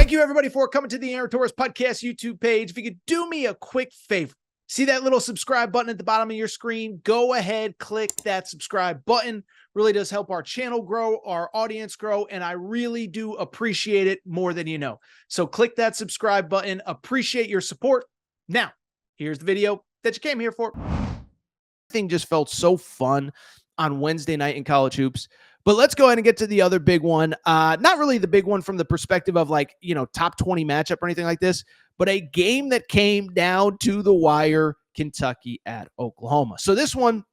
Thank you, everybody, for coming to the Aaron Torres Podcast YouTube page. If you could do me a quick favor, see that little subscribe button at the bottom of your screen? Go ahead, click that subscribe button. Really does help our channel grow, our audience grow, and I really do appreciate it more than you know. So click that subscribe button. Appreciate your support. Now, here's the video that you came here for. Everything just felt so fun on Wednesday night in college hoops. But let's go ahead and get to the other big one. Not really the big one from the perspective of top 20 matchup or anything like this, but a game that came down to the wire, Kentucky at Oklahoma. So this one,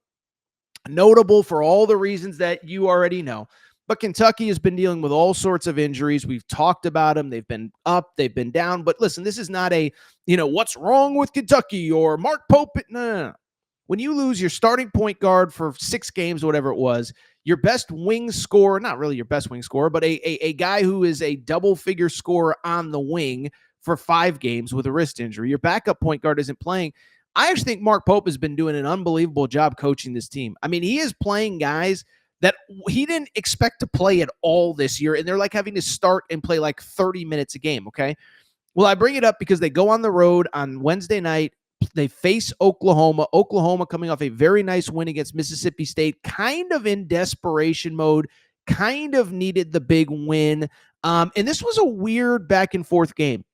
notable for all the reasons that you already know. But Kentucky has been dealing with all sorts of injuries. We've talked about them. They've been up, they've been down. But listen, this is not a, what's wrong with Kentucky or Mark Pope. No. When you lose your starting point guard for 6 games, whatever it was, your best wing scorer, not really your best wing scorer, but a guy who is a double-figure scorer on the wing for 5 games with a wrist injury, your backup point guard isn't playing. I actually think Mark Pope has been doing an unbelievable job coaching this team. I mean, he is playing guys that he didn't expect to play at all this year, and they're like having to start and play like 30 minutes a game, okay? Well, I bring it up because they go on the road on Wednesday night. They face Oklahoma. Oklahoma coming off a very nice win against Mississippi State, kind of in desperation mode, kind of needed the big win. And this was a weird back and forth game.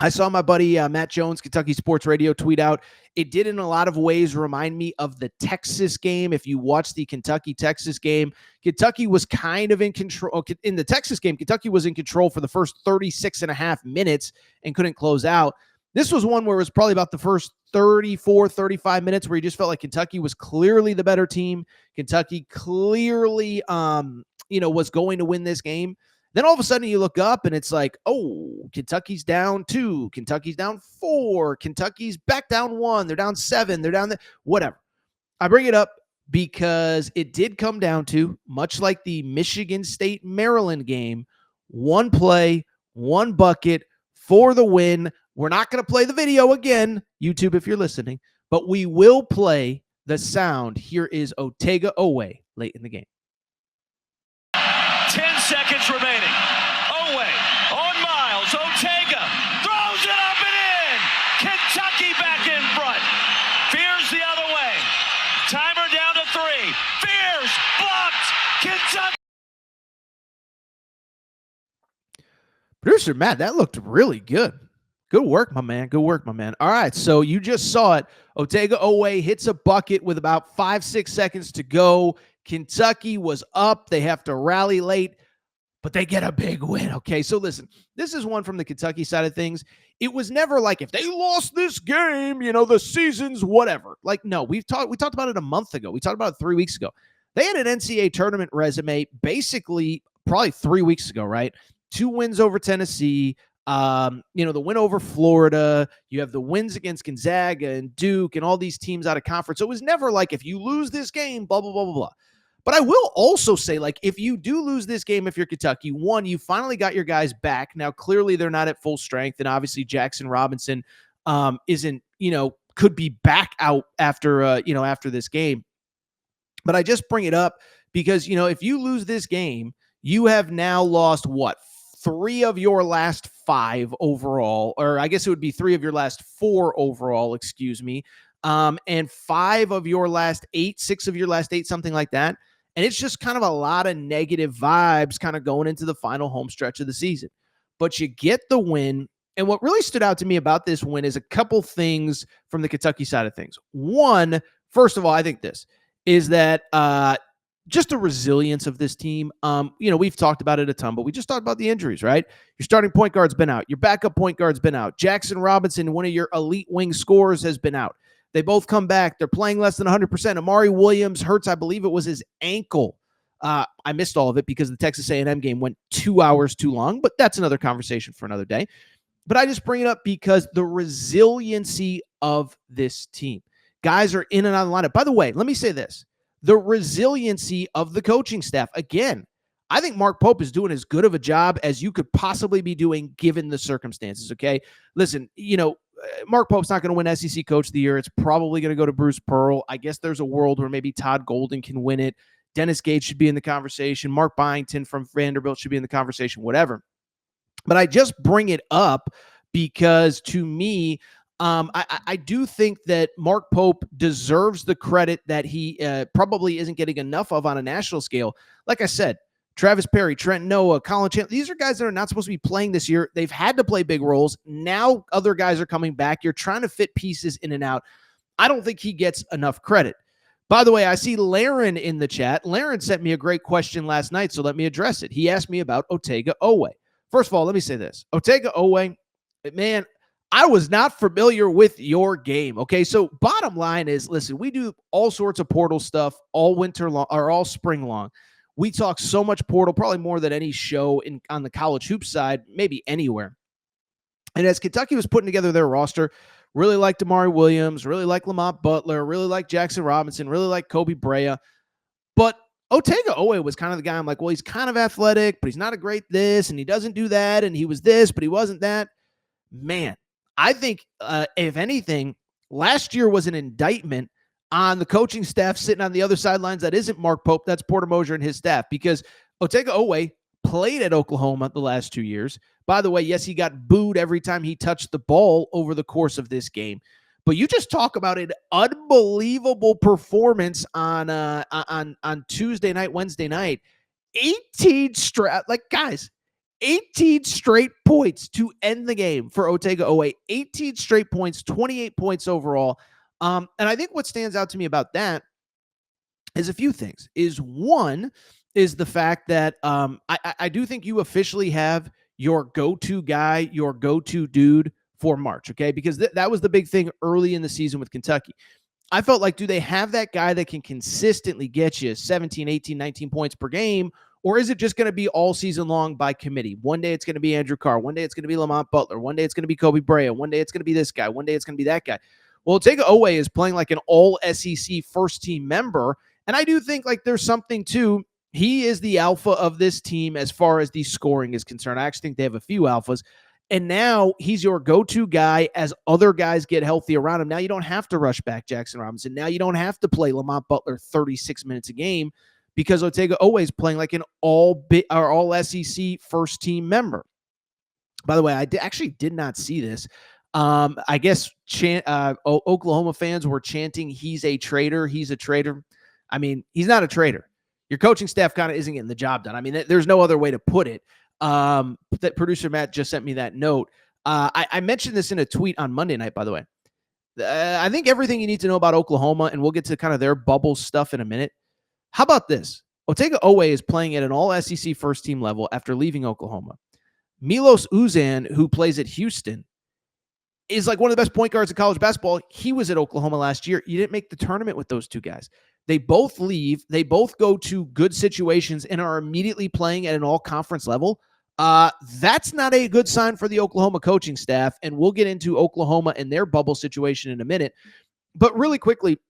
I saw my buddy Matt Jones, Kentucky Sports Radio, tweet out, it did in a lot of ways remind me of the Texas game. If you watch the Kentucky-Texas game, Kentucky was kind of in control. In the Texas game, Kentucky was in control for the first 36 and a half minutes and couldn't close out. This was one where it was probably about the first 34, 35 minutes where you just felt like Kentucky was clearly the better team. Kentucky clearly, was going to win this game. Then all of a sudden you look up and it's like, oh, Kentucky's down 2. Kentucky's down 4. Kentucky's back down 1. They're down 7. They're down whatever. I bring it up because it did come down to, much like the Michigan State-Maryland game, 1 play, 1 bucket for the win. We're not going to play the video again, YouTube, if you're listening, but we will play the sound. Here is Otega Oweh late in the game. 10 seconds remaining. Oweh on Miles. Otega throws it up and in. Kentucky back in front. Fears the other way. Timer down to 3. Fears blocked. Kentucky. Producer Matt, that looked really good. Good work, my man. Good work, my man. All right, so you just saw it. Otega Oweh hits a bucket with about 5-6 seconds to go. Kentucky was up. They have to rally late, but they get a big win. Okay, so listen, this is one from the Kentucky side of things. It was never like if they lost this game, the season's whatever. Like, no, we talked about it a month ago. We talked about it 3 weeks ago. They had an NCAA tournament resume basically probably 3 weeks ago, right? 2 wins over Tennessee. The win over Florida, you have the wins against Gonzaga and Duke and all these teams out of conference. So it was never like, if you lose this game, blah, blah, blah, blah, blah. But I will also say, like, if you do lose this game, if you're Kentucky, 1, you finally got your guys back. Now, clearly they're not at full strength. And obviously Jackson Robinson isn't, could be back out after, after this game. But I just bring it up because, if you lose this game, you have now lost 3 of your last 5 overall, or I guess it would be 3 of your last 4 overall, excuse me, and 5 of your last 8, 6 of your last 8, something like that. And it's just kind of a lot of negative vibes kind of going into the final home stretch of the season. But you get the win. And what really stood out to me about this win is a couple things from the Kentucky side of things. One, first of all, I think this is that just the resilience of this team. We've talked about it a ton, but we just talked about the injuries, right? Your starting point guard's been out. Your backup point guard's been out. Jackson Robinson, one of your elite wing scorers, has been out. They both come back. They're playing less than 100%. Amari Williams hurts, I believe it was his ankle. I missed all of it because the Texas A&M game went 2 hours too long, but that's another conversation for another day. But I just bring it up because the resiliency of this team. Guys are in and out of the lineup. By the way, let me say this. The resiliency of the coaching staff. Again, I think Mark Pope is doing as good of a job as you could possibly be doing given the circumstances, okay? Listen, Mark Pope's not going to win SEC Coach of the Year. It's probably going to go to Bruce Pearl. I guess there's a world where maybe Todd Golden can win it. Dennis Gates should be in the conversation. Mark Byington from Vanderbilt should be in the conversation, whatever. But I just bring it up because to me, I do think that Mark Pope deserves the credit that he probably isn't getting enough of on a national scale. Like I said, Travis Perry, Trent Noah, Colin Chandler, these are guys that are not supposed to be playing this year. They've had to play big roles. Now other guys are coming back. You're trying to fit pieces in and out. I don't think he gets enough credit. By the way, I see Laren in the chat. Laren sent me a great question last night, so let me address it. He asked me about Otega Oweh. First of all, let me say this. Otega Oweh, man, I was not familiar with your game. Okay, so bottom line is, listen, we do all sorts of portal stuff all winter long or all spring long. We talk so much portal, probably more than any show on the college hoop side, maybe anywhere. And as Kentucky was putting together their roster, really liked Damari Williams, really liked Lamont Butler, really liked Jackson Robinson, really liked Kobe Brea. But Otega Oweh was kind of the guy I'm like, well, he's kind of athletic, but he's not a great this, and he doesn't do that, and he was this, but he wasn't that. Man, I think, if anything, last year was an indictment on the coaching staff sitting on the other sidelines that isn't Mark Pope, that's Porter Moser and his staff, because Otega Oweh played at Oklahoma the last 2 years. By the way, yes, he got booed every time he touched the ball over the course of this game. But you just talk about an unbelievable performance on Tuesday night, Wednesday night. 18 straight, like guys, 18 straight points to end the game for Otega Oweh. 18 straight points, 28 points overall. And I think what stands out to me about that is a few things. One is the fact that I do think you officially have your go-to guy, your go-to dude for March, okay? Because that was the big thing early in the season with Kentucky. I felt like, do they have that guy that can consistently get you 17, 18, 19 points per game, or is it just going to be all season long by committee? One day it's going to be Andrew Carr. One day it's going to be Lamont Butler. One day it's going to be Kobe Brea. One day it's going to be this guy. One day it's going to be that guy. Well, Otega Oweh is playing like an all-SEC first-team member, and I do think like there's something to he is the alpha of this team as far as the scoring is concerned. I actually think they have a few alphas. And now he's your go-to guy as other guys get healthy around him. Now you don't have to rush back Jackson Robinson. Now you don't have to play Lamont Butler 36 minutes a game because Otega Oweh is playing like an all-SEC first-team member. By the way, I actually did not see this. I guess Oklahoma fans were chanting, he's a traitor. He's a traitor. I mean, he's not a traitor. Your coaching staff kind of isn't getting the job done. I mean, there's no other way to put it. That producer Matt just sent me that note. I mentioned this in a tweet on Monday night, by the way. I think everything you need to know about Oklahoma, and we'll get to kind of their bubble stuff in a minute. How about this? Otega Oweh is playing at an all-SEC first-team level after leaving Oklahoma. Milos Uzan, who plays at Houston, is like one of the best point guards in college basketball. He was at Oklahoma last year. You didn't make the tournament with those two guys. They both leave. They both go to good situations and are immediately playing at an all-conference level. That's not a good sign for the Oklahoma coaching staff, and we'll get into Oklahoma and their bubble situation in a minute. But really quickly,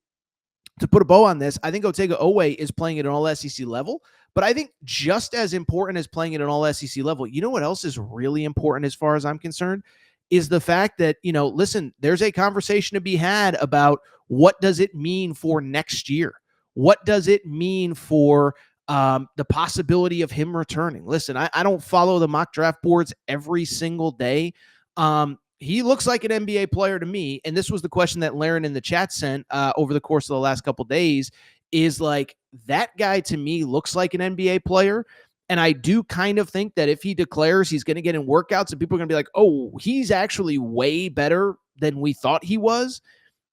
to put a bow on this, I think Otega Oweh is playing at an all-SEC level, but I think just as important as playing at an all-SEC level, you know what else is really important as far as I'm concerned? Is the fact that, listen, there's a conversation to be had about what does it mean for next year? What does it mean for the possibility of him returning? Listen, I don't follow the mock draft boards every single day. He looks like an NBA player to me, and this was the question that Laren in the chat sent over the course of the last couple of days, is like, that guy to me looks like an NBA player. And I do kind of think that if he declares he's going to get in workouts and people are going to be like, oh, he's actually way better than we thought he was.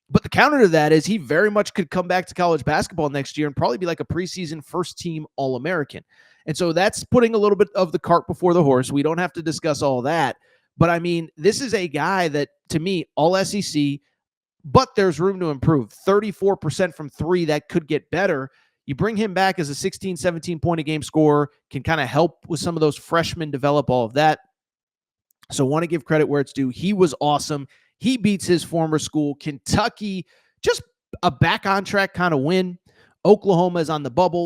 But the counter to that is he very much could come back to college basketball next year and probably be like a preseason first-team All-American. And so that's putting a little bit of the cart before the horse. We don't have to discuss all that. But, I mean, this is a guy that, to me, all-SEC, but there's room to improve. 34% from three, that could get better. You bring him back as a 16, 17-point-a-game scorer, can kind of help with some of those freshmen develop all of that. So want to give credit where it's due. He was awesome. He beats his former school. Kentucky, just a back-on-track kind of win. Oklahoma is on the bubble.